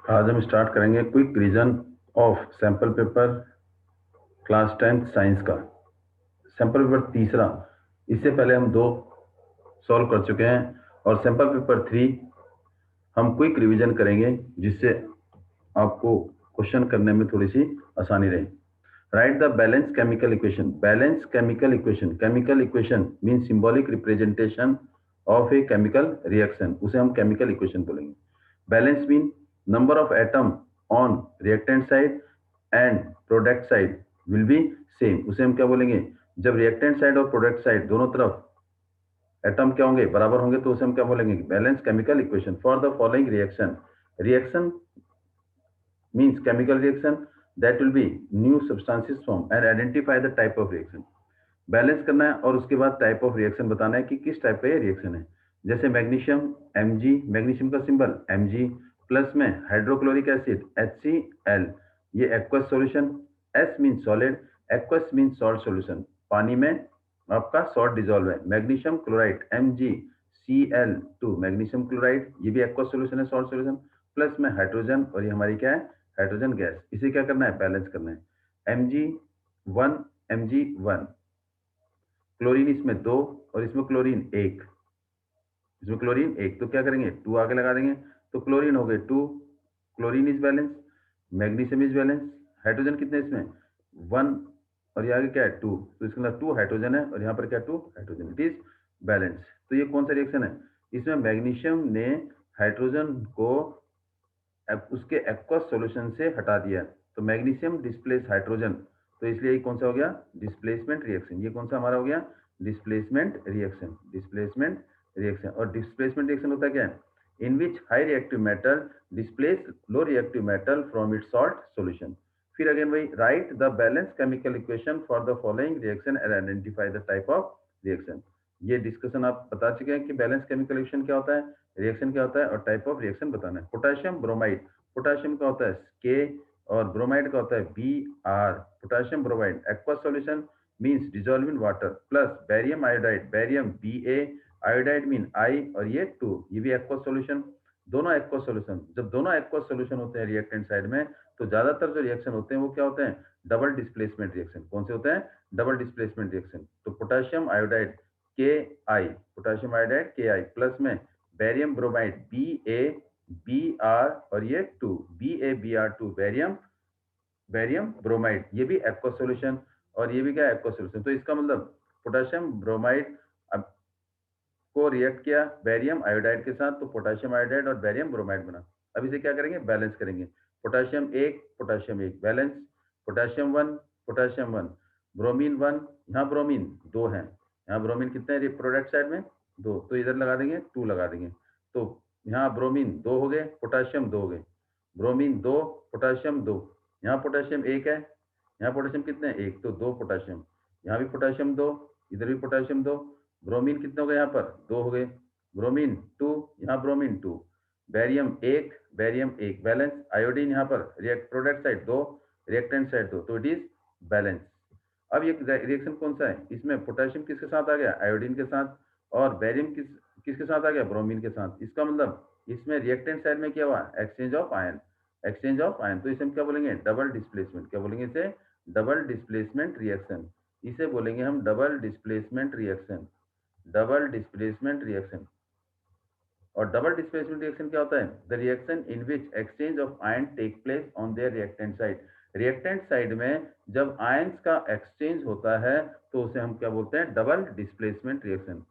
आज हम स्टार्ट करेंगे quick revision of sample paper class 10th science का। सैंपल पेपर तीसरा, इससे पहले हम दो सॉल्व कर चुके हैं और सैंपल पेपर 3 हम क्विक रिवीजन करेंगे जिससे आपको क्वेश्चन करने में थोड़ी सी आसानी रहे। Right the balance chemical equation. Balance chemical equation, chemical equation mean symbolic representation of a chemical reaction, उसे हम केमिकल इक्वेशन बोलेंगे। Balance mean number of atom on reactant side and product side will be same, उसे हम क्या बोलेंगे? जब reactant side और product side दोनों तरफ एटम क्या होंगे? बराबर होंगे, तो उसे हम क्या बोलेंगे? Balance chemical equation. For the following reaction, reaction means chemical reaction that will be new substances form and identify the type of reaction। Balance करना है और उसके बाद टाइप ऑफ रिएक्शन बताना है कि किस टाइप का ये रिएक्शन है। जैसे मैग्नीशियम Mg, मैग्नीशियम का सिंबल Mg, प्लस में हाइड्रोक्लोरिक एसिड HCl, ये aqueous solution. S mean solid, aqueous mean salt solution, पानी में आपका सॉल्ट डिजोल्व है। Magnesium chloride MgCl2, magnesium chloride, ये भी एक्वस सॉल्यूशन है, सॉल्ट सॉल्यूशन, प्लस में हाइड्रोजन, और ये हमारी क्या है? Hydrogen gas. इसे क्या करना है? बैलेंस करना है। Mg1 Mg1, क्लोरीन इसमें 2 और इसमें क्लोरीन 1, इसमें क्लोरीन 1, तो क्या करेंगे? 2 आगे लगा देंगे, तो क्लोरीन हो गए 2, chlorine is balance, magnesium is balance. Hydrogen कितने इसमें? 1, और ये आगे क्या है? 2, तो इसके अंदर 2 हाइड्रोजन है और यहाँ पर क्या? 2 हाइड्रोजन, इट इज बैलेंस। तो ये कौन सा रिएक्शन है? इसमें मैग्नीशियम ने हाइड्रोजन को उसके एक्वस सॉल्यूशन से हटा दिया, तो मैग्नीशियम डिस्प्लेस हाइड्रोजन, तो इसलिए ये कौन सा हो गया? Displacement reaction. ये कौन सा हमारा हो गया? Displacement reaction, displacement reaction. और डिस्प्लेसमेंट रिएक्शन होता क्या है? In which high reactive metal displace low reactive metal from its salt solution. फिर अगेन वही, write the balance chemical equation for the following reaction and identify the type of reaction. ये discussion आप बता चुके हैं कि बैलेंस केमिकल रिएक्शन क्या होता है, रिएक्शन क्या होता है और टाइप ऑफ रिएक्शन बताना है। पोटेशियम ब्रोमाइड, पोटेशियम का होता है के और ब्रोमाइड का होता है Br। Potassium bromide aqueous solution means dissolve in water, plus barium iodide, barium Ba, iodide mean I, और ये 2, ये भी एक्वस सॉल्यूशन। दोनों एक्वस सॉल्यूशन, जब दोनों एक्वस सॉल्यूशन होते हैं रिएक्टेंट साइड में, तो ज्यादातर जो रिएक्शन होते हैं वो क्या होते हैं? Double displacement reaction. कौन से होते हैं? Double displacement reaction. तो potassium iodide Ki, potassium iodide Ki, plus में बैरियम ब्रोमाइड Br, और ये 2, BaBr2, बैरियम, बैरियम ब्रोमाइड, ये भी एक्वस सॉल्यूशन और ये भी क्या? Aqueous solution. तो इसका मतलब पोटेशियम ब्रोमाइड अब को रिएक्ट किया बैरियम आयोडाइड के साथ, तो पोटेशियम आयोडाइड और बैरियम ब्रोमाइड बना। अब इसे क्या करेंगे? बैलेंस करेंगे। Potassium 1 potassium 1 balance, potassium 1 potassium 1, bromine 1, यहाँ ब्रोमीन 2 है, यहाँ ब्रोमीन कितने हैं प्रोडक्ट साइड में? 2, तो इधर लगा देंगे 2 लगा देंगे, तो यहाँ ब्रोमीन 2 हो गए, पोटेशियम 2 हो गए, ब्रोमीन 2 पोटेशियम 2, यहाँ पोटेशियम 1 है, यहाँ पोटेशियम कितने हैं? 1, तो 2 पोटेशियम, यहाँ भी पोटेशियम 2, इधर भी पोटेशियम 2, ब्रोमीन कितने हो गए? यहाँ पर 2 हो गए, ब्रोमीन 2, यहाँ bromine 2, barium 1 barium 1 balance, iodine यहाँ पर react product side 2, reactant side 2, तो इट इज बैलेंस। अब ये रिएक्शन कौन सा है? इसमें पोटेशियम किसके साथ आ गया? आयोडीन के साथ, और बैरियम किसके साथ आ गया? ब्रोमीन के साथ। इसका मतलब इसमें रिएक्टेंट साइड में क्या हुआ? Exchange of ion, exchange of ion, तो इसे हम क्या बोलेंगे? Double displacement. क्या बोलेंगे इसे? डबल डिस्प्लेसमेंट रिएक्शन, इसे बोलेंगे हम double displacement reaction, double displacement reaction. और डबल डिस्प्लेसमेंट रिएक्शन क्या होता है? The reaction in which exchange of ion take place on their reactant side. Reactant side में जब आयंस का एक्सचेंज होता है तो उसे हम क्या बोलते हैं? Double displacement reaction.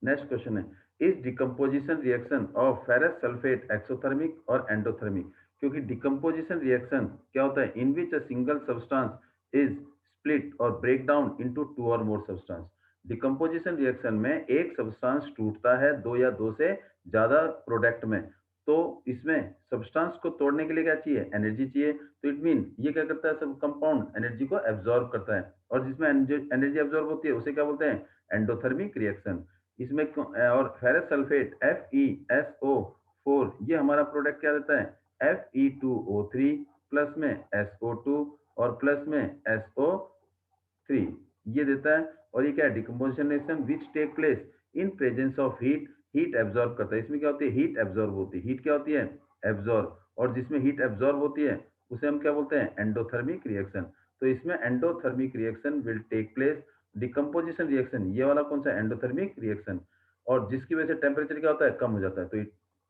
Next question है, is decomposition reaction of ferrous sulphate exothermic और एंडोथर्मिक? क्योंकि डिकम्पोजिशन रिएक्शन क्या होता है? In which a single substance is split और ब्रेक डाउन इनटू 2 और मोर सब्सटेंस। डिकम्पोजिशन रिएक्शन में एक सब्सटेंस टूटता है 2 या 2 से ज्यादा प्रोडक्ट में, तो इसमें सब्सटेंस को तोड़ने के लिए क्या चाहिए? एनर्जी चाहिए। तो इट मीन ये क्या करता है? सब कंपाउंड एनर्जी को एब्जॉर्ब करता है, और जिसमें एनर्जी एब्जॉर्ब होती है उसे क्या बोलते हैं? Endothermic reaction. इसमें और फेरस सल्फेट FeSO4, ये हमारा प्रोडक्ट क्या देता है? Fe2O3 प्लस में SO2 और प्लस में SO3, ये देता है। और ये क्या है? Decomposition reaction which take place in presence of heat, heat absorb करता है। इसमें क्या होती है? हीट एब्जॉर्ब होती है। हीट क्या होती है? एब्जॉर्ब, और जिसमें हीट एब्जॉर्ब होती है उसे हम क्या बोलते हैं, एंडोथर्मिक रिएक्शन। तो इसमें endothermic reaction will take place, decomposition reaction, ये वाला कौन सा, एंडोथर्मिक रिएक्शन, और जिसकी वजह से टेम्परेचर क्या होता है, कम हो जाता है, तो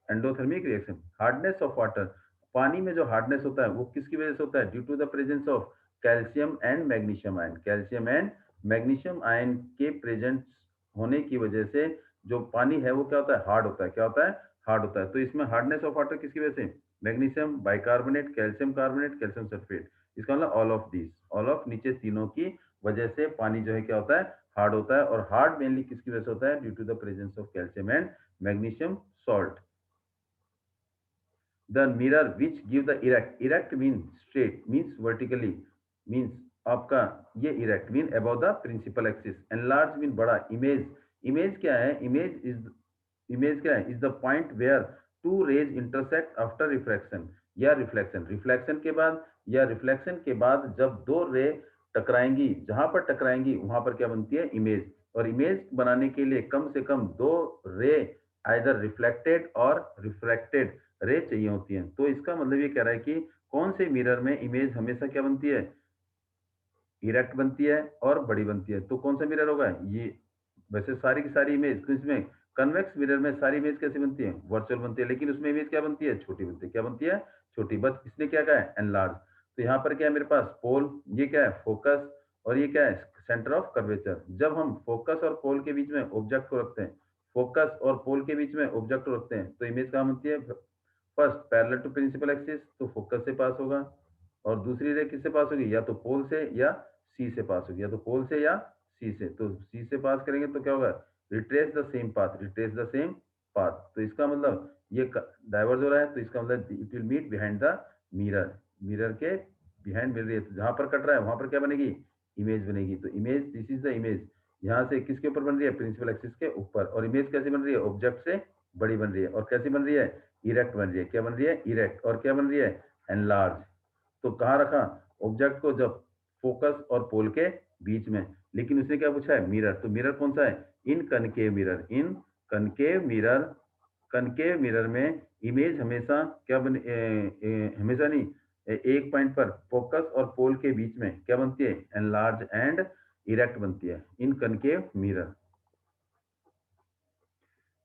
endothermic reaction. Hardness of water, पानी में जो हार्डनेस होता है वो किसकी वजह से होता है, due to the presence of calcium and magnesium ion, calcium and magnesium ion के प्रेजेंस होने की वजह से जो पानी है वो क्या होता है, हार्ड होता है, क्या होता है, हार्ड होता है। तो इसमें हार्डनेस ऑफ वाटर किसकी वजह से, magnesium bicarbonate, calcium carbonate, calcium sulphate, इसका मतलब all of this, all of नीचे तीनों की वजह से पानी जो है क्या होता है, हार्ड होता है। और हार्ड मेनली किसकी वजह से होता है, due to the presence of calcium and magnesium salt. The mirror which give the erect means straight, means vertically, means आपका ये erect mean above the principal axis, enlarge mean बड़ा, image क्या है, image क्या है, is the point where two rays intersect after refraction या reflection के बाद, या रिफ्लेक्शन के बाद जब दो रे टकराएंगी, जहां पर टकराएंगी वहां पर क्या बनती है, इमेज। और इमेज बनाने के लिए कम से कम दो रे आइदर रिफ्लेक्टेड और रिफ्रैक्टेड रे चाहिए होती हैं। तो इसका मतलब ये कह रहा है कि कौन से मिरर में इमेज हमेशा क्या बनती है, इरेक्ट बनती है और बड़ी बनती है। तो कौन सा मिरर होगा ये, वैसे सारी की सारी इमेज इसमें, कन्वेक्स मिरर में सारी इमेज कैसे बनती है, वर्चुअल बनती है, लेकिन उसमें इमेज क्या बनती है, छोटी बनती है, क्या बनती है, छोटी। बस इसने क्या कहा है, एनलार्ज। तो यहाँ पर क्या है मेरे पास, पोल, ये क्या है, फोकस, और ये क्या है, सेंटर ऑफ कर्वेचर। जब हम फोकस और पोल के बीच में ऑब्जेक्ट को रखते हैं, फोकस और पोल के बीच में ऑब्जेक्ट को रखते हैं, तो इमेज कहाँ बनती है, first parallel to principal axis, तो फोकस से पास होगा, और दूसरी रे किससे पास होगी, या तो पोल से या सी से पास होगी, या तो पोल से या सी से। तो सी से पास करेंगे तो क्या होगा, retrace the same path, retrace the same path. तो इसका मतलब ये डाइवर्ज हो रहा है, तो इसका मतलब it will meet behind the mirror, mirror के बिहाइंड मिल रही है, तो जहां पर कट रहा है वहां पर क्या बनेगी, इमेज बनेगी। तो image, this is the image, यहाँ से किसके ऊपर बन रही है, प्रिंसिपल एक्सिस के ऊपर। और इमेज कैसे बन रही है, ऑब्जेक्ट से बड़ी बन रही है, और कैसी बन रही है, इरेक्ट बन रही है, क्या बन रही है, इरेक्ट, और क्या बन रही है, एनलार्ज। तो कहाँ रखा, ऑब्जेक्ट को जब फोकस और पोल के बीच में। लेकिन उसने क्या पूछा है, मिरर, तो मिरर कौन सा है, in concave mirror, in concave mirror, concave mirror में इमेज हमेशा क्या बन हमेशा नहीं, एक पॉइंट पर फोकस और पोल के बीच में क्या बनती है, एनलार्ज एंड इरेक्ट बनती है in concave mirror.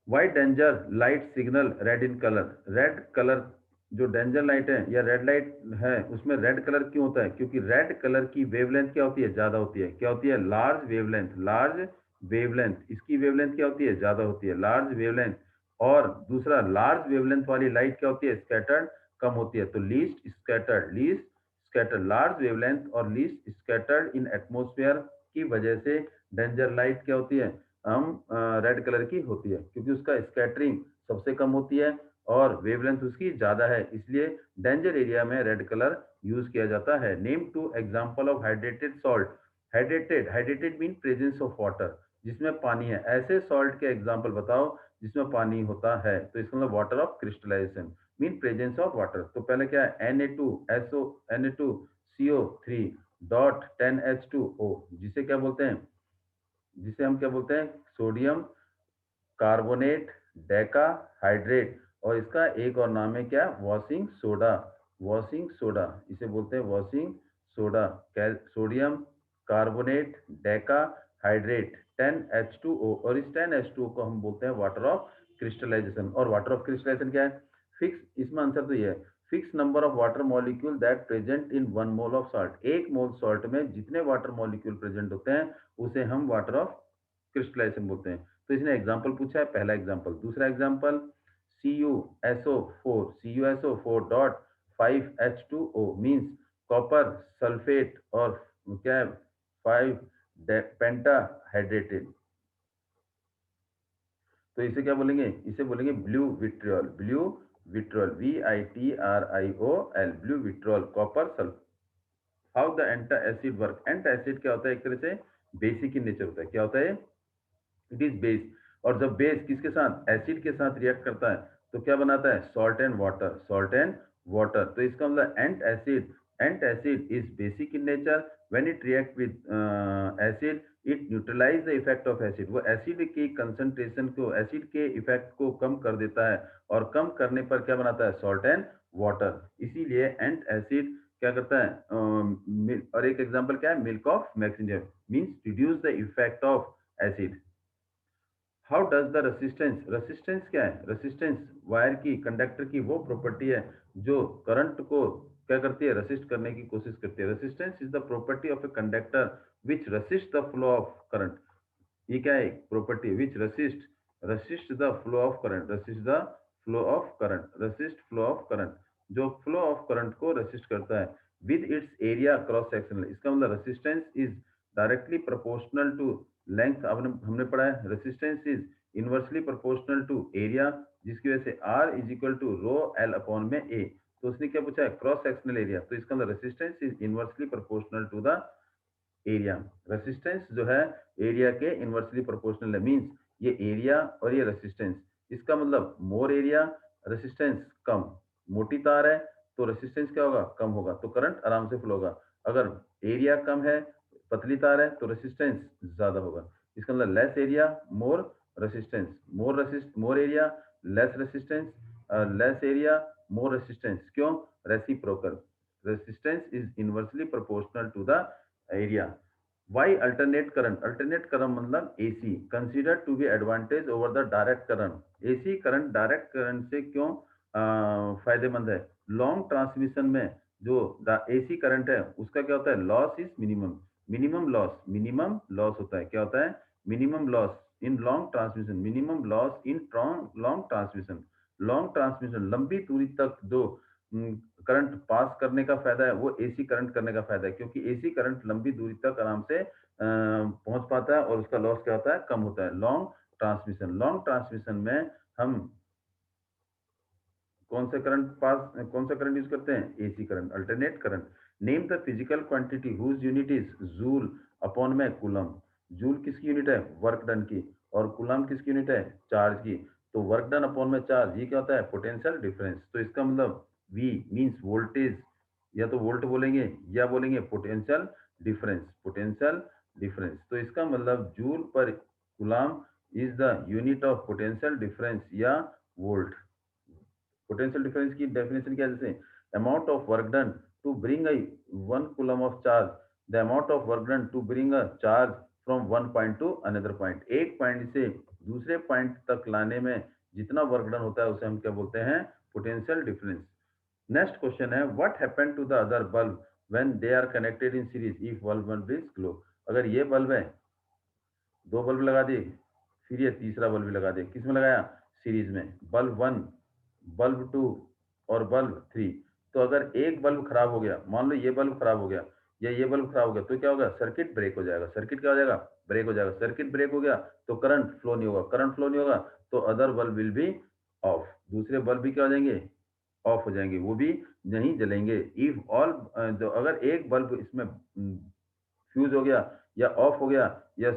Why danger light signal red in colour, red colour जो डेंजर लाइट है या रेड लाइट है उसमें रेड कलर क्यों होता है, क्योंकि रेड कलर की वेवलेंथ क्या होती है, ज्यादा होती है, क्या होती है, लार्ज वेवलेंथ, लार्ज वेवलेंथ, इसकी वेवलेंथ क्या होती है, ज्यादा होती है, लार्ज वेवलेंथ। और दूसरा, लार्ज वेवलेंथ वाली लाइट क्या होती है, स्कैटर्ड कम होती है, तो least scattered, least scattered, large wavelength और लीस्ट स्कैटर्ड इन एटमोस्फेयर की वजह से डेंजर लाइट क्या होती है, हम रेड कलर की होती है, क्योंकि उसका स्कैटरिंग सबसे कम होती है और वेवलेंथ उसकी ज्यादा है, इसलिए डेंजर एरिया में रेड कलर यूज किया जाता है। Name two example of hydrated salt, hydrated, hydrated mean presence of water, जिसमें पानी है, ऐसे सॉल्ट के एग्जांपल बताओ जिसमें पानी होता है। तो इसका मतलब water of crystallization mean presence of water. तो पहले क्या है, Na2SO, Na2CO3 डॉट 10H2O, जिसे क्या बोलते हैं, जिसे हम क्या बोलते हैं, सोडियम कार्बोनेट डेका हाइड्रेट, और इसका एक और नाम है क्या, वॉशिंग सोडा, वॉशिंग सोडा, इसे बोलते हैं washing soda. Sodium carbonate Deka hydrate 10H2O, और इस 10H2O को हम बोलते हैं वाटर ऑफ क्रिस्टलाइजेशन। और वाटर ऑफ क्रिस्टलाइजेशन क्या है, फिक्स, इसमें आंसर तो ये है, fix number of water molecule that present in 1 mole of salt, 1 mole salt में जितने वाटर मॉलिक्यूल प्रेजेंट होते हैं उसे हम वाटर ऑफ क्रिस्टलाइजेशन बोलते हैं। तो इसने एग्जाम्पल पूछा है, पहला एग्जाम्पल। दूसरा example, CuSO4 dot 5H2O means copper sulphate और क्या है, 5 पेंटा हाइड्रेटेड। तो इसे क्या बोलेंगे, इसे बोलेंगे blue vitriol, blue vitriol, VITRIOL, blue vitriol, copper sulphate. How the antacid work, antacid क्या होता है, एक तरह से बेसिक इन नेचर होता है, क्या होता है, इट इज बेस। और जब बेस किसके साथ, एसिड के साथ रिएक्ट करता है तो क्या बनाता है, salt and water, salt and water. तो इसका मतलब antacid is basic in nature, when it react with acid it neutralize the effect of acid, वो एसिड की कंसंट्रेशन को, एसिड के इफेक्ट को कम कर देता है, और कम करने पर क्या बनाता है, सॉल्ट एंड वाटर। इसीलिए एंट एसिड क्या करता है, और एक एग्जांपल क्या है, milk of magnesium means reduce the effect of acid. How does the resistance, resistance क्या है, रेसिस्टेंस वायर की, कंडक्टर की वो प्रॉपर्टी है जो करंट को क्या करती है, रेसिस्ट करने की कोशिश करती है। Resistance is the property of a conductor which resist the flow of current. ये क्या है, property which resist, resist the flow of current, resist the flow of current, resist flow of current, जो flow of current को resist करता है with its area cross sectional. इसका मतलब resistance is directly proportional to length, हमने पढ़ा है resistance is inversely proportional to area, जिसकी वजह से are is equal to rho L upon में ए। तो उसने क्या पूछा है, क्रॉस सेक्शनल एरिया, तो इसका मतलब resistance is inversely proportional to the area. Resistance जो है एरिया के इनवर्सली प्रोपोर्शनल है, मींस ये एरिया और ये रेसिस्टेंस, इसका मतलब मोर एरिया रेसिस्टेंस कम, मोटी तार है तो रेसिस्टेंस क्या होगा, कम होगा, तो करंट आराम से फ्लो होगा। अगर एरिया कम है, पतली तार है, तो रेसिस्टेंस ज्यादा होगा। इसका मतलब less area more resistance, more area less resistance, less area more resistance, क्यों, reciprocal, resistance is inversely proportional to the area. Why alternate current, alternate current मतलब AC consider to be advantage over the direct current. AC current direct current से क्यों फायदेमंद है, long transmission में जो AC current है उसका क्या होता है, loss is minimum, minimum loss होता है, क्या होता है, minimum loss in long transmission, minimum loss in long transmission. Long transmission लंबी दूरी तक जो करंट पास करने का फायदा है वो एसी करंट करने का फायदा है, क्योंकि एसी करंट लंबी दूरी तक आराम से पहुंच पाता है और उसका लॉस क्या होता है, कम होता है। लॉन्ग ट्रांसमिशन में हम कौन सा करंट यूज करते हैं, AC current, alternate current. Name the physical quantity whose unit is joule upon में कूलम। जूल किसकी यूनिट है, वर्क डन की, और कूलम किसकी यूनिट है, चार्ज की। तो वर्क डन अपॉन में चार्ज, ये क्या होता है, पोटेंशियल डिफरेंस। तो इसका मतलब वी मींस वोल्टेज, या तो वोल्ट बोलेंगे या बोलेंगे पोटेंशियल डिफरेंस, पोटेंशियल डिफरेंस। तो इसका मतलब जूल पर coulomb is the unit of potential difference या वोल्ट। पोटेंशियल डिफरेंस की डेफिनेशन क्या है, जैसे amount of work done to bring a 1 coulomb of charge, the amount of work done to bring a charge from one point to another point. एक point से दूसरे point तक लाने में जितना वर्क डन होता है उसे हम क्या बोलते हैं, पोटेंशियल डिफरेंस। नेक्स्ट क्वेश्चन है, what happened to the other bulb when they are connected in series if bulb is glow. अगर ये बल्ब है, दो बल्ब लगा दिए, फिर ये तीसरा बल्ब भी लगा दिया, किसमें लगाया, सीरीज में, बल्ब वन, बल्ब टू और बल्ब थ्री। तो अगर एक बल्ब खराब हो गया, मान लो ये बल्ब खराब हो गया या ये बल्ब खराब हो गया, तो क्या होगा, सर्किट ब्रेक हो जाएगा। सर्किट क्या हो जाएगा, ब्रेक हो जाएगा। सर्किट ब्रेक हो गया तो करंट फ्लो नहीं होगा, करंट फ्लो नहीं होगा तो other bulb will be of, दूसरे बल्ब भी क्या हो जाएंगे, ऑफ हो जाएंगे, वो भी नहीं जलेंगे। इफ ऑल, जो अगर एक बल्ब इसमें फ्यूज हो गया या ऑफ हो गया या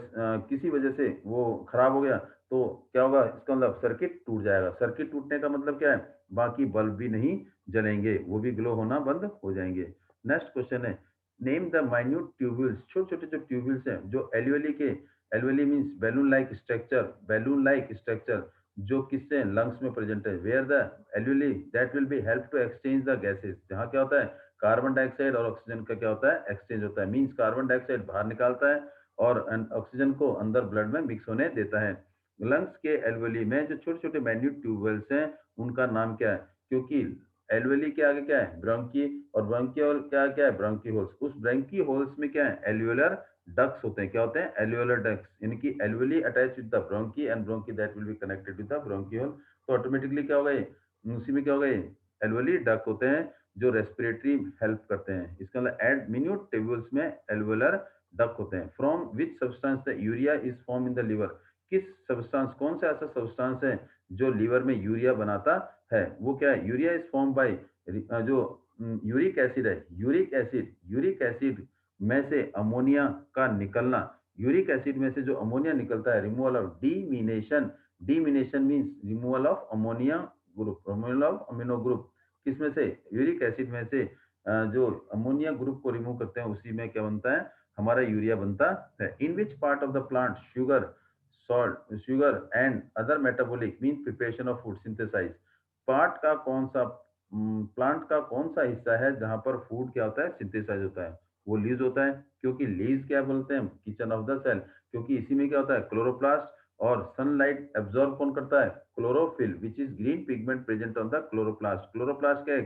किसी वजह से वो खराब हो गया, तो क्या होगा, इसका मतलब सर्किट टूट जाएगा। सर्किट टूटने का मतलब क्या है, बाकी बल्ब भी नहीं जलेंगे, वो भी ग्लो होना बंद हो जाएंगे। नेक्स्ट क्वेश्चन है, नेम द माइन्यूट ट्यूब्यूल्स, छोटे छोटे जो ट्यूब्यूल्स हैं जो एल्वेली के, alveoli means balloon like structure, balloon like structure, जो किससे लंग्स में प्रेजेंट है, where the alveoli that will be help to exchange the gases, जहाँ क्या होता है, कार्बन डाइऑक्साइड और ऑक्सीजन का क्या होता है, एक्सचेंज होता है। मींस कार्बन डाइऑक्साइड बाहर निकालता है और ऑक्सीजन को अंदर ब्लड में मिक्स होने देता है। लंग्स के एल्वेली में जो छोटे छोटे माइन्यूट ट्यूबवेल्स हैं उनका नाम क्या है, क्योंकि एल्वेली के आगे क्या है, ब्रोंकी, और ब्रोंकियोल क्या क्या है, ब्रोंकी होल्स। उस ब्रोंकी होल्स में क्या है, एल्वेलर डक्ट्स होते हैं। क्या होते हैं, एल्वेलर डक्ट्स, यानी कि alveoli attach with the bronchi and bronchi that will be connected with the bronchiole. तो ऑटोमेटिकली क्या होगा, ये उसी में क्या होगा, ये एल्वेली डक्ट होते हैं जो रेस्पिरेटरी हेल्प करते हैं। इसका मतलब एड मिन्यूट टेब्यूल्स में एल्वेलर डक्ट होते हैं। From which substance the urea is form in the liver, किस सब्सटेंस, कौन सा ऐसा सब्सटेंस है जो लीवर में यूरिया बनाता है, वो क्या है, यूरिया इज फॉर्म बाय, जो यूरिक एसिड है, यूरिक एसिड में से अमोनिया का निकलना, यूरिक एसिड में से जो अमोनिया निकलता है, removal of deamination, deamination means removal of ammonia group, removal of amino group, किसमें से, यूरिक एसिड में से जो अमोनिया ग्रुप को रिमूव करते हैं उसी में क्या बनता है, हमारा यूरिया बनता है। In which part of the plant sugar, salt, sugar and other metabolic mean preparation of food synthesize, part का कौन सा, प्लांट का कौन सा हिस्सा है जहां पर फूड क्या होता है, सिंथेसाइज होता है, वो लीव्स होता है। क्योंकि लीव्स क्या बोलते हैं, किचन ऑफ द सेल, क्योंकि इसी में क्या होता है, क्लोरोप्लास्ट, और सनलाइट एब्जॉर्ब कौन करता है, chlorophyll, which is green pigment present on the chloroplast. Chloroplast क्या है,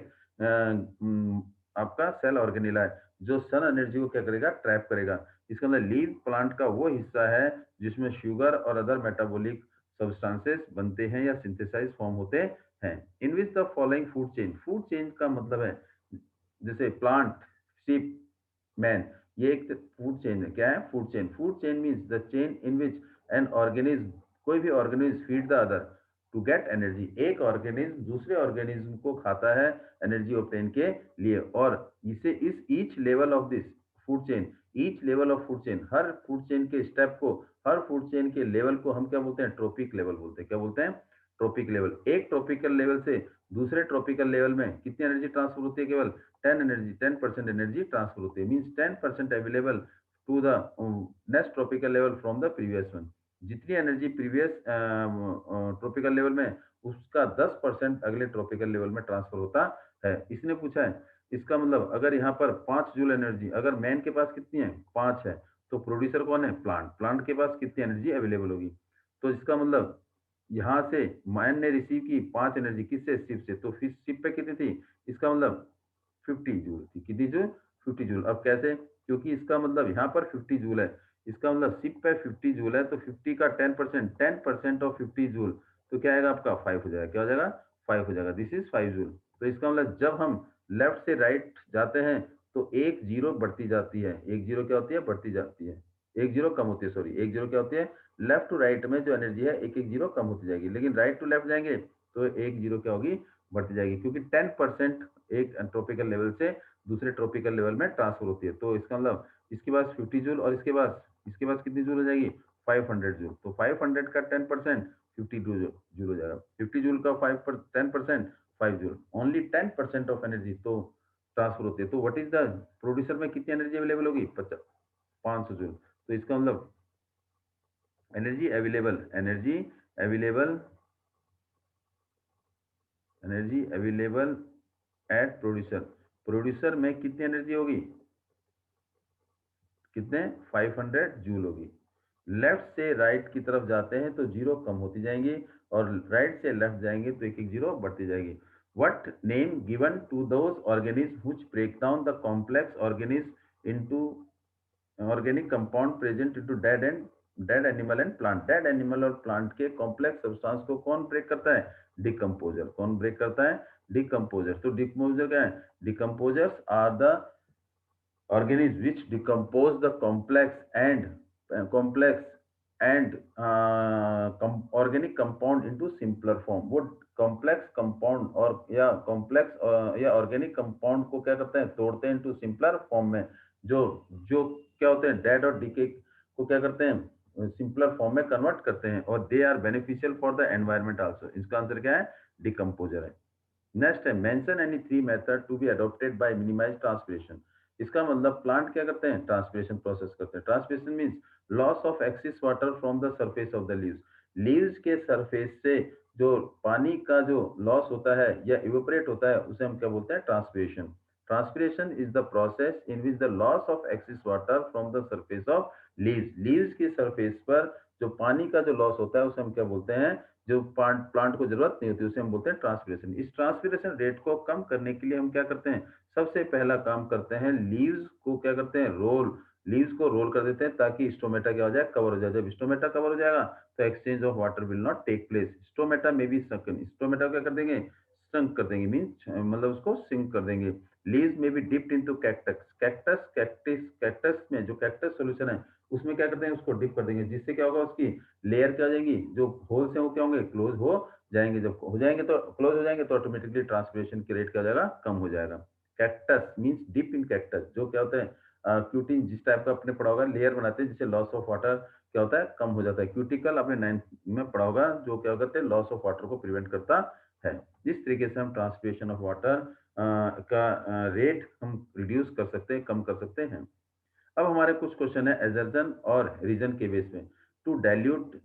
आपका सेल ऑर्गेनिला है जो सन एनर्जी को क्या करेगा, ट्रैप करेगा। इसका मतलब लीव प्लांट का वो हिस्सा है जिसमें शुगर और अदर मेटाबॉलिक सब्सटेंसेस बनते हैं या सिंथेसाइज फॉर्म होते हैं। In which the following food chain, food chain का मतलब है जैसे प्लांट, शिप, मैन, ये एक फूड चेन है। क्या है, food chain. Food chain means the chain in which an organism, कोई भी organism feed the other to get energy. एक ऑर्गेनिज्म दूसरे ऑर्गेनिज्म को खाता है एनर्जी ऑब्टेन के लिए। और इसे इस each level of this food chain, each level of food chain, her food chain के स्टेप को, हर फूड चेन के लेवल को हम क्या बोलते हैं, ट्रॉपिक लेवल बोलते हैं। क्या बोलते हैं, ट्रॉपिक लेवल। एक ट्रॉपिकल लेवल से दूसरे ट्रॉपिकल लेवल में कितनी एनर्जी ट्रांसफर होती है, केवल 10% एनर्जी ट्रांसफर होती है। Means 10% available to the next tropical level from the previous one. जितनी एनर्जी प्रीवियस ट्रॉपिकल लेवल में, उसका 10% अगले ट्रॉपिकल लेवल में ट्रांसफर होता है। इसने पूछा है, इसका मतलब अगर यहाँ पर 5 जूल एनर्जी, अगर मैन के पास कितनी है, 5 है, तो प्रोड्यूसर कौन है, प्लांट। प्लांट के पास कितनी एनर्जी अवेलेबल होगी, तो इसका मतलब यहाँ से मैन ने रिसीव की 5 एनर्जी, किससे, शिप से, तो फिर शिप पे कितनी थी, इसका मतलब 50 जूल थी। कितनी जूल, 50 जूल। अब कैसे, क्योंकि इसका मतलब यहाँ पर 50 जूल है, इसका मतलब शिप पे 50 जूल है, तो 50 का 10% ऑफ 50 जूल, तो क्या आएगा आपका 5 हो जाएगा। क्या हो जाएगा, 5 हो जाएगा। This is 5 joule. तो इसका मतलब जब हम लेफ्ट से राइट जाते हैं तो एक जीरो बढ़ती जाती है, एक जीरो क्या होती है, बढ़ती जाती है, एक जीरो कम होती है, सॉरी, एक जीरो क्या होती है, लेफ्ट टू राइट में जो एनर्जी है एक एक जीरो कम होती जाएगी। लेकिन राइट टू लेफ्ट जाएंगे तो एक जीरो क्या होगी, बढ़ती जाएगी, क्योंकि 10% एक ट्रॉपिकल लेवल से दूसरे ट्रॉपिकल लेवल में ट्रांसफर होती है। तो इसका मतलब इसके पास 50 जूल, और इसके पास कितनी जूल हो जाएगी, 500 जूल। तो 500 का 10% 50 जूल जूल हो जाएगा। 50 जूल का 10% 5 जूल। ओनली 10% ऑफ एनर्जी तो ट्रांसफर होती है। तो व्हाट इज द प्रोड्यूसर में कितनी एनर्जी अवेलेबल होगी, 500 जूल। तो इसका मतलब energy available energy available at producer, producer में कितनी एनर्जी होगी, कितने, 500 जूल होगी। लेफ्ट से राइट की तरफ जाते हैं तो जीरो कम होती जाएंगी, और राइट से लेफ्ट जाएंगे तो एक एक जीरो बढ़ती जाएगी। What name given to those organism which break down the complex organism into organic compound present into dead animal and plant. Dead animal और प्लांट के कॉम्प्लेक्स सब्सटेंस को कौन ब्रेक करता है, डिकम्पोजर। कौन ब्रेक करता है, डिकम्पोजर। तो डिकम्पोजर क्या है, decomposers are the organisms which decompose the complex and organic compound into simpler form। वो कॉम्प्लेक्स कंपाउंड और या कॉम्प्लेक्स या ऑर्गेनिक कंपाउंड को क्या करते हैं, तोड़ते हैं इनटू सिंपलर फॉर्म में। जो जो क्या होते हैं, डेड और डीके को क्या करते हैं, सिंपलर फॉर्म में कन्वर्ट करते हैं, और they are beneficial for the environment also. इसका आंसर क्या है, डिकम्पोजर है। नेक्स्ट है, mention any 3 method to be adopted by minimize transpiration. इसका मतलब प्लांट क्या करते हैं, ट्रांसपिरेशन प्रोसेस करते हैं। Transpiration means loss of axis water from the surface of the leaves. Leaves के सरफेस से जो पानी का जो लॉस होता है या इवेपोरेट होता है उसे हम क्या बोलते हैं, transpiration. Transpiration is the process in which the loss of axis water from the surface of leaves. Leaves की सरफेस पर जो पानी का जो लॉस होता है उसे हम क्या बोलते हैं, जो प्लांट को जरूरत नहीं होती उसे हम बोलते हैं ट्रांसपिरेशन। इस ट्रांसपिरेशन रेट को कम करने के लिए हम क्या करते हैं, सबसे पहला काम करते हैं, लीव्स को क्या करते हैं, लीव्स को रोल कर देते हैं ताकि स्टोमेटा क्या हो जाए, कवर हो जाए। जब स्टोमेटा कवर हो जाएगा तो exchange of water will not take place. Stomata में भी संकन, स्टोमेटा क्या कर देंगे, संक कर देंगे, मीन्स मतलब उसको सिंक कर देंगे। लीव्स में भी डिप्ड इनटू कैक्टस में जो कैक्टस सोल्यूशन है उसमें क्या करते हैं, उसको डिप कर देंगे, जिससे क्या होगा, उसकी लेयर क्या हो जाएगी, जो होल्स हैं वो क्या होंगे, क्लोज हो जाएंगे। जब हो जाएंगे तो क्लोज हो जाएंगे तो ऑटोमेटिकली ट्रांसपिरेशन की रेट क्या हो जाएगा, कम हो जाएगा। Cactus means deep in cactus, जो क्या होता है, क्यूटिन जिस टाइप का आपने पढ़ा होगा, लेयर बनाते हैं जिससे लॉस ऑफ वाटर क्या होता है, कम हो जाता है। क्यूटिकल आपने 9th में पढ़ा होगा, जो क्या करते हैं, लॉस ऑफ वाटर को प्रिवेंट करता है। इस तरीके से हम ट्रांसपिरेशन ऑफ वाटर का रेट हम रिड्यूस कर सकते हैं, कम कर सकते हैं। अब हमारे कुछ क्वेश्चन है एजर्जन और रीजन के बेस में। To dilute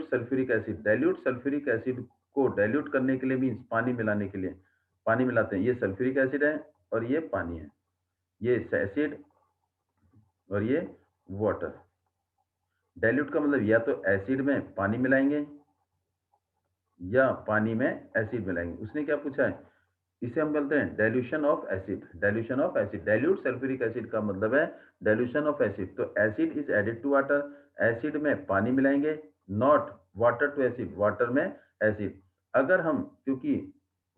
sulphuric acid, dilute sulphuric acid को डाइल्यूट करने के लिए मीन्स पानी मिलाने के लिए पानी मिलाते हैं। ये सल्फ्यूरिक एसिड है और ये पानी है, ये एसिड और ये वाटर। डाइल्यूट का मतलब या तो एसिड में पानी मिलाएंगे या पानी में एसिड मिलाएंगे। उसने क्या पूछा है, इसे हम बोलते हैं dilution of acid. Dilution of acid, dilute sulphuric acid का मतलब है डाइल्यूशन ऑफ एसिड। तो acid is added to water, acid में पानी मिलाएंगे, not water to acid, water में एसिड। अगर हम, क्योंकि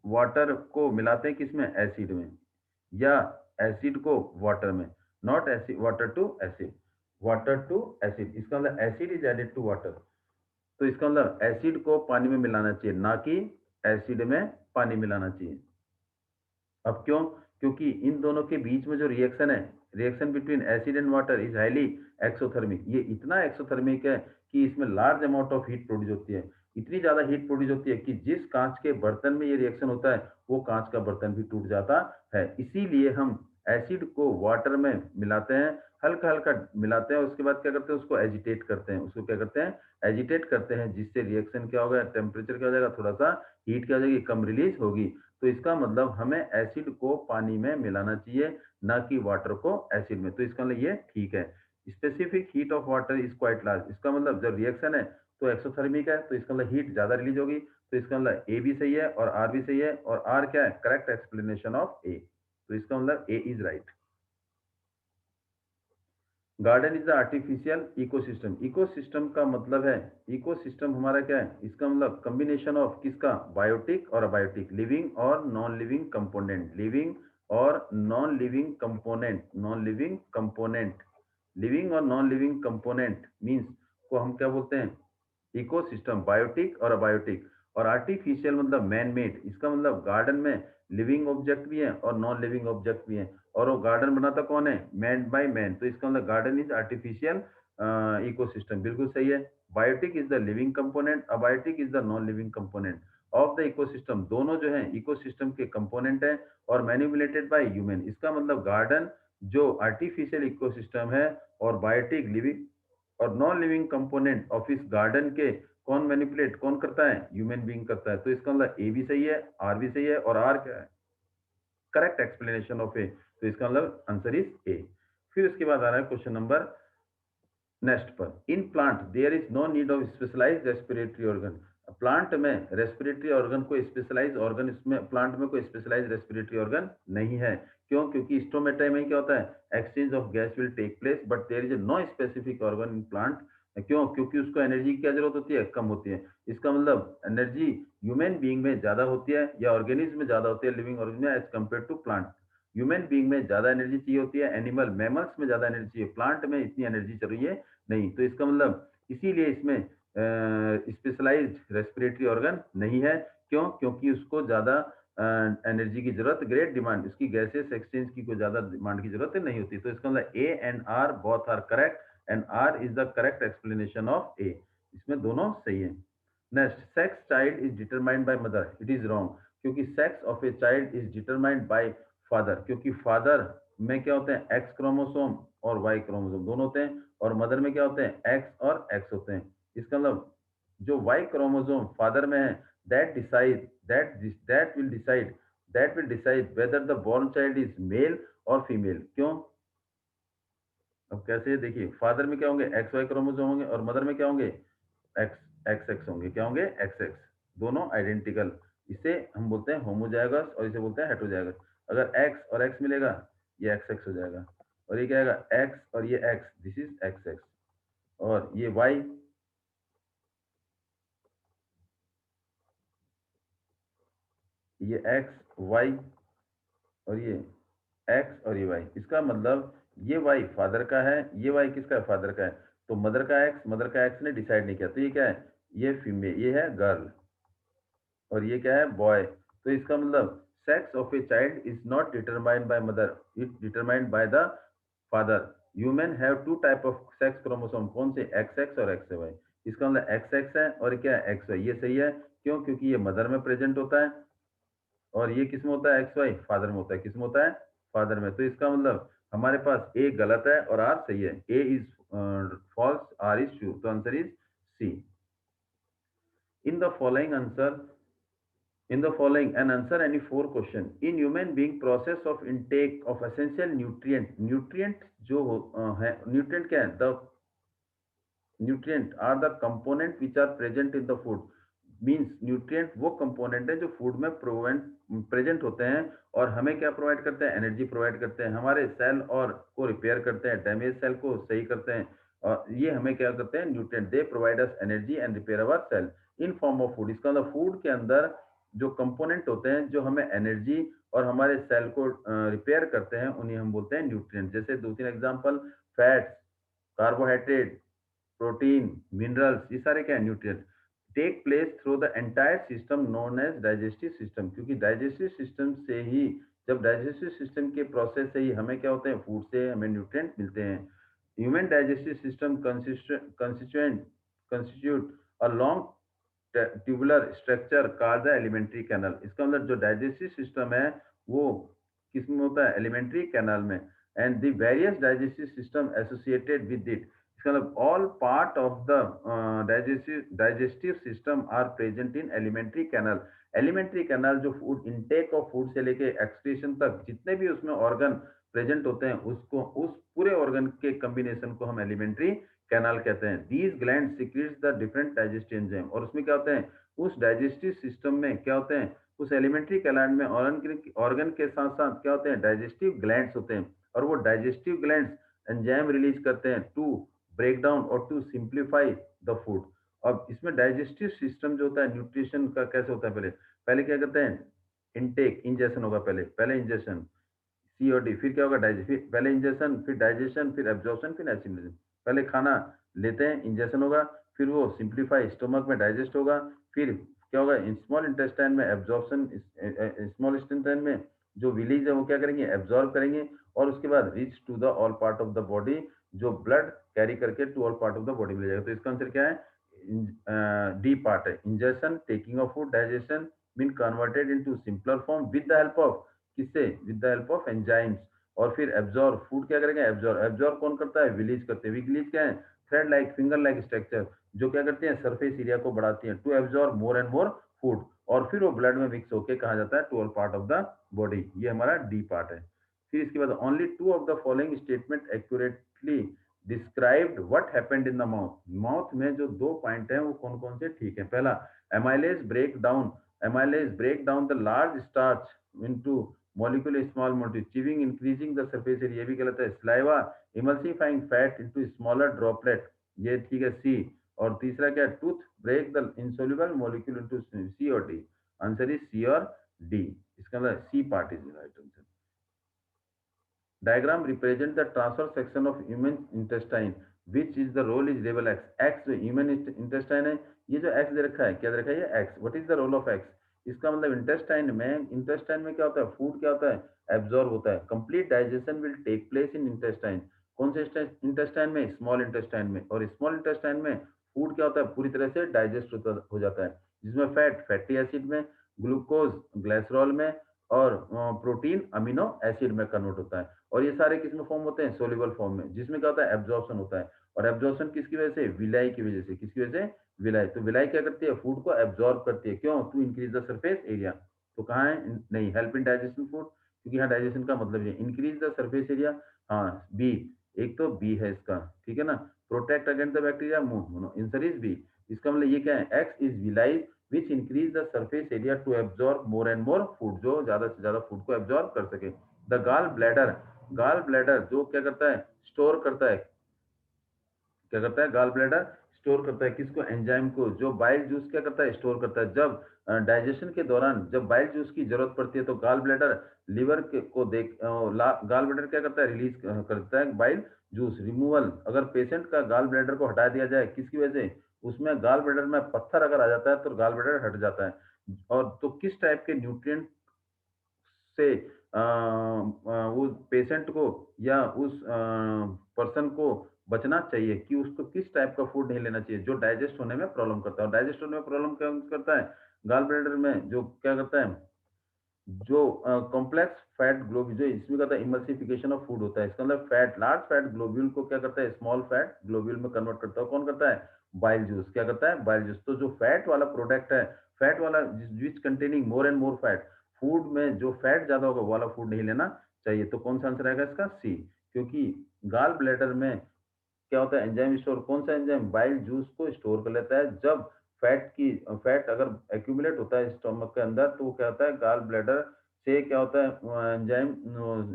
वाटर को मिलाते हैं किसमें, एसिड में, या एसिड को वाटर में, not acid water to acid, water to acid. इसका मतलब acid is added to water, तो इसका मतलब एसिड को पानी में मिलाना चाहिए, ना कि एसिड में पानी मिलाना चाहिए। अब क्यों, क्योंकि इन दोनों के बीच में जो रिएक्शन है, reaction between acid and water is highly exothermic. ये इतना एक्सोथर्मिक है कि इसमें large amount of heat produce होती है। इतनी ज्यादा हीट प्रोड्यूस होती है कि जिस कांच के बर्तन में ये रिएक्शन होता है वो कांच का बर्तन भी टूट जाता है। इसीलिए हम एसिड को वाटर में मिलाते हैं, हल्का हल्का मिलाते हैं, उसके बाद क्या करते हैं, उसको एजिटेट करते हैं। उसको क्या करते हैं, एजिटेट करते हैं, जिससे रिएक्शन क्या होगा, टेम्परेचर क्या हो जाएगा, थोड़ा सा हीट क्या हो जाएगी, कम रिलीज होगी। तो इसका मतलब हमें एसिड को पानी में मिलाना चाहिए, ना कि वाटर को एसिड में। तो इसका मतलब ये ठीक है। Specific heat of water is quite large, इसका मतलब जब रिएक्शन है तो एक्सोथर्मिक है, तो इसका मतलब हीट ज्यादा रिलीज होगी। तो इसका मतलब ए भी सही है और आर भी सही है, और आर क्या है, करेक्ट एक्सप्लेनेशन ऑफ ए। तो इसका मतलब A is right. Garden is the artificial ecosystem. Ecosystem का मतलब है, इकोसिस्टम हमारा क्या है, इसका मतलब कॉम्बिनेशन ऑफ किसका, बायोटिक और अबायोटिक, लिविंग और नॉन लिविंग कंपोनेंट, लिविंग और non living component, non living component, living और नॉन लिविंग कंपोनेंट मींस को हम क्या बोलते हैं, इकोसिस्टम, बायोटिक और अबायोटिक। और आर्टिफिशियल मतलब मैन मेड, इसका मतलब गार्डन में लिविंग ऑब्जेक्ट भी है और नॉन लिविंग ऑब्जेक्ट भी है, और वो गार्डन बनाता कौन है, मैन बाय मैन। तो इसका मतलब गार्डन इज आर्टिफिशियल इकोसिस्टम, बिल्कुल सही है। Biotic is the living component, abiotic is the non living component of the ecosystem. दोनों जो है इकोसिस्टम के कंपोनेंट है और मैनिपुलेटेड बाय ह्यूमन। इसका मतलब गार्डन जो आर्टिफिशियल इकोसिस्टम है और बायोटिक लिविंग और नॉन लिविंग कंपोनेंट ऑफ इस गार्डन के कौन मैनिपुलेट, कौन करता है, ह्यूमन बीइंग करता है। तो इसका मतलब ए भी सही है, आर भी सही है, और आर क्या है, करेक्ट एक्सप्लेनेशन ऑफ ए। तो इसका मतलब आंसर इज ए। फिर उसके बाद आ रहा है क्वेश्चन नंबर नेक्स्ट पर, in plant there is no need of specialized respiratory organ. Plant में रेस्पिरेटरी ऑर्गन को स्पेशलाइज ऑर्गन, इसमें प्लांट में कोई स्पेशलाइज रेस्पिरेटरी ऑर्गन नहीं है। क्यों, क्योंकि स्टोमेटा में क्या होता है, exchange of gas will take place, but there is no specific organ in plant. क्यों, क्योंकि उसको एनर्जी की क्या जरूरत होती है, कम होती है। इसका मतलब एनर्जी ह्यूमन बीइंग में ज्यादा होती है या ऑर्गेनिज्म में ज्यादा होती है, लिविंग ऑर्गेनिज्म में, as compare to plant. Human being में ज्यादा एनर्जी चाहिए होती है, एनिमल मैमल्स में ज्यादा एनर्जी चाहिए, प्लांट में इतनी एनर्जी चाहिए नहीं। तो इसका मतलब इसीलिए इसमें स्पेशलाइज्ड रेस्पिरेटरी ऑर्गन नहीं है। क्यों, क्योंकि उसको ज्यादा एनर्जी की जरूरत, ग्रेट डिमांड, इसकी गैसेस एक्सचेंज की कोई ज्यादा डिमांड की जरूरत नहीं होती। तो इसका मतलब A and R both are correct, and R is the correct explanation of A. इसमें दोनों सही है। Next, sex child is determined by mother, it is wrong. क्योंकि sex of a child is determined by father, क्योंकि father में क्या होते हैं, एक्स क्रोमोसोम और वाई क्रोमोसोम दोनों होते हैं, और मदर में क्या होते हैं, एक्स और एक्स होते हैं। इसका मतलब जो वाई क्रोमोसोम फादर में है, that decide that will decide whether the born child is male और फीमेल। क्यों, अब कैसे देखिए, फादर में क्या होंगे, एक्स वाई क्रोमोसोम होंगे, और मदर में क्या होंगे, एक्स एक्स एक्स होंगे। क्या होंगे, एक्स एक्स, दोनों आइडेंटिकल। इसे हम बोलते हैं होमोजाइगस और इसे बोलते हैं हेटेरोजाइगस। अगर एक्स और एक्स मिलेगा, ये एक्स एक्स हो जाएगा, और ये क्या आएगा, एक्स और ये x, this is x X. और ये वाई, ये एक्स वाई, और ये एक्स और ये वाई। इसका मतलब ये वाई फादर का है, ये वाई किसका है, फादर का है। तो मदर का एक्स ने डिसाइड नहीं किया, तो ये क्या है, ये फीमेल, ये है गर्ल, और ये क्या है, बॉय। तो इसका मतलब sex of a child is not determined by mother, it determined by the father. Human have two type of sex chromosome, कौन से, एक्स एक्स और एक्स वाई। इसका मतलब एक्स एक्स है और क्या है, एक्स वाई। ये सही है। क्यों, क्योंकि ये मदर में प्रेजेंट होता है, और ये किस में होता है, एक्स वाई फादर में होता है, किस में होता है, फादर में। तो इसका मतलब हमारे पास ए गलत है और आर सही है, A is false, R is true, तो answer is C. In the following answer, in the following and answer any four question. In human being process of intake of essential nutrient जो है, nutrient क्या है, the nutrient are the component which are present in the food, means nutrient वो component है जो food में present होते हैं और हमें क्या प्रोवाइड करते हैं, एनर्जी प्रोवाइड करते हैं, हमारे सेल और को रिपेयर करते हैं, डैमेज सेल को सही करते हैं, और ये हमें क्या करते हैं, nutrient, they provide us energy and repair our cell in form of food. इसका मतलब फूड के अंदर जो कंपोनेंट होते हैं जो हमें एनर्जी और हमारे सेल को रिपेयर करते हैं, उन्हें हम बोलते हैं न्यूट्रिएंट। जैसे दो तीन example, fats, carbohydrate, protein, minerals, ये सारे क्या है, nutrient. Take place through the entire system known as digestive system, क्योंकि डाइजेस्टिव सिस्टम से ही, जब डाइजेस्टिव सिस्टम के प्रोसेस से ही हमें क्या होते हैं, फूड से हमें न्यूट्रिएंट मिलते हैं। Human digestive system constitute a long tubular structure called the alimentary canal. इसका मतलब जो डाइजेस्टिव सिस्टम है वो किस में होता है, एलिमेंट्री कैनल में। And the various digestive system associated with it, इसका मतलब all part of the digestive system are present in alimentary canal. Alimentary canal जो फूड इनटेक ऑफ फूड से लेके एक्सक्रीशन तक जितने भी उसमें ऑर्गन प्रेजेंट होते हैं, उसको, उस पूरे ऑर्गन के कॉम्बिनेशन को हम एलिमेंट्री कैनाल कहते हैं। These gland secrets the different digestive enzyme, और उसमें क्या होते हैं, उस डाइजेस्टिव सिस्टम में क्या होते हैं, उस एलिमेंट्री कैनाल में ऑर्गन के साथ साथ क्या होते हैं, डाइजेस्टिव ग्लैंड्स होते हैं, और वो डाइजेस्टिव ग्लैंड्स एंजाइम रिलीज करते हैं टू ब्रेक डाउन और टू सिंप्लीफाई द फूड। अब इसमें डाइजेस्टिव सिस्टम जो होता है, न्यूट्रिशन का कैसे होता है, पहले पहले क्या करते हैं, इनटेक, इंजेक्शन होगा, पहले पहले इंजेक्शन, सी और डी, फिर क्या होगा, डाइजेशन, फिर पहले इंजेक्शन, फिर डाइजेशन, फिर एब्जॉर्प्शन, फिर एसिमिलेशन। पहले खाना लेते हैं, इंजेक्शन होगा, फिर वो सिंप्लीफाई स्टोमक में डाइजेस्ट होगा, फिर क्या होगा, स्मॉल इंटेस्टाइन में एब्जॉर्प्शन, स्मॉल इंटेस्टाइन में जो विलीज है वो क्या करेंगे, एब्जॉर्ब करेंगे, और उसके बाद reach to the all part of the body, जो ब्लड कैरी करके to all part of the body में ले जाएगा। तो इसका आंसर क्या है, डी पार्ट है। Injection, taking of food, digestion mean converted into simpler form with the help of, किससे, with the help of enzymes. और फिर एब्जॉर्ब, फूड क्या करेंगे, एब्जॉर्ब, एब्जॉर्ब कौन करता है, विलीज करते हैं। विलीज क्या है, thread like, finger like structure, जो क्या करते हैं, सरफेस एरिया को बढ़ाती हैं to absorb more and more food, और फिर वो ब्लड में मिक्स होकर कहा जाता है to all part of the body. ये हमारा डी पार्ट है। फिर इसके बाद only two of the following statement accurately described what happened in the mouth. Mouth में जो दो पॉइंट हैं वो कौन कौन से, ठीक है। पहला, amylase break down, amylase break down the large starch into molecule small molecule, chewing increasing the surface area, ये भी गलत है। saliva emulsifying fat into smaller droplet, ये ठीक है, सी। और तीसरा क्या है, tooth break the insoluble molecule into सी और डी, आंसर इज सी और डी। इसका मतलब C part is right answer. Diagram represent the transfer section of human intestine which is the role is level X. X जो human intestine है, ये जो x दे रखा है, क्या दे रखा है, ये X. What is the role of X, इसका मतलब इंटेस्टाइन में क्या होता है, फूड क्या होता है, एब्जॉर्ब होता है। Complete digestion will take place in intestine, कौन से इंटेस्टाइन में, स्मॉल इंटेस्टाइन में। और स्मॉल इंटेस्टाइन में फूड क्या होता है, पूरी तरह से डाइजेस्ट हो जाता है, जिसमें फैट फैटी एसिड में, ग्लूकोज ग्लाइसरॉल में, और प्रोटीन अमीनो एसिड में कन्वर्ट होता है। और ये सारे किस में फॉर्म होते हैं, सोल्यूबल फॉर्म में, जिसमें क्या होता है, एब्जॉर्प्शन होता है। और एब्जॉर्प्शन किसकी वजह से, विलाई की वजह से, किसकी वजह से, विलाई। तो विलाई क्या करती है, फूड को एब्जॉर्ब करती है, क्यों, to increase the surface area. तो कहाँ है, नहीं, हेल्प इन डाइजेशन फूड, क्योंकि यहाँ डाइजेशन का मतलब ये इंक्रीज द सरफेस एरिया, हाँ बी, एक तो बी है इसका, ठीक है ना। Protect against the bacteria, answer is B. इसका मतलब ये क्या है, X is villi which increase the surface area to absorb more and more food, जो ज्यादा से ज्यादा फूड को एब्जॉर्ब कर सके। द गाल ब्लैडर जो क्या करता है, स्टोर करता है, क्या करता है, गाल ब्लैडर स्टोर करता है किसको, एंजाइम को। जो बाइल जूस क्या करता है, स्टोर करता है। जब डाइजेशन के दौरान जब बाइल जूस की जरूरत पड़ती है, तो गाल ब्लैडर लीवर को देख गाल ब्लैडर क्या करता है, रिलीज करता है बाइल जूस। रिमूवल, अगर पेशेंट का गाल ब्लैडर को हटा दिया जाए, किसकी वजह से, उसमें गाल ब्लैडर में पत्थर अगर आ जाता है तो गाल ब्लैडर हट जाता है। और तो किस टाइप के न्यूट्रिएंट से वो पेशेंट को या उस पर्सन को बचना चाहिए, कि उसको किस टाइप का फूड नहीं लेना चाहिए, जो डाइजेस्ट होने में प्रॉब्लम करता है। और डाइजेस्ट होने में प्रॉब्लम क्या करता है, गाल ब्लैडर में जो क्या करता है, जो कॉम्प्लेक्स फैट ग्लोब्यूल, जो इसमें कहता है इमल्सिफिकेशन ऑफ फूड होता है, इसका मतलब फैट, लार्ज फैट ग्लोब्यूल को क्या करता है, स्मॉल फैट ग्लोब्यूल में कन्वर्ट करता है। कौन करता है? Bile juice. क्या करता है? Bile juice. तो जो फैट वाला प्रोडक्ट है, फैट वाला which containing more and more fat, food में जो फैट ज्यादा होगा वो वाला फूड नहीं लेना चाहिए। तो कौन सा आंसर आएगा इसका? सी। क्योंकि गाल ब्लैडर में क्या होता है, एंजाइम स्टोर, कौन सा एंजाइम? बाइल जूस को स्टोर कर लेता है। जब फैट अगर एक्यूमुलेट होता है स्टमक के अंदर, तो वो क्या होता है, गाल ब्लैडर से क्या होता है, एंजाइम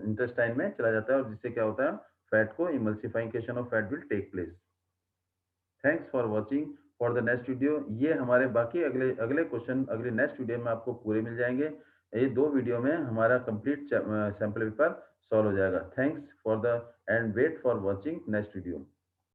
इंटेस्टाइन में चला जाता है, और जिससे क्या होता है, फैट को emulsification of fat will take place. Thanks for watching. For the next video, ये हमारे बाकी अगले अगले क्वेश्चन अगले नेक्स्ट वीडियो में आपको पूरे मिल जाएंगे। ये 2 वीडियो में हमारा कंप्लीट सैंपल पेपर सॉल्व हो जाएगा। Thanks for the and wait for watching next video.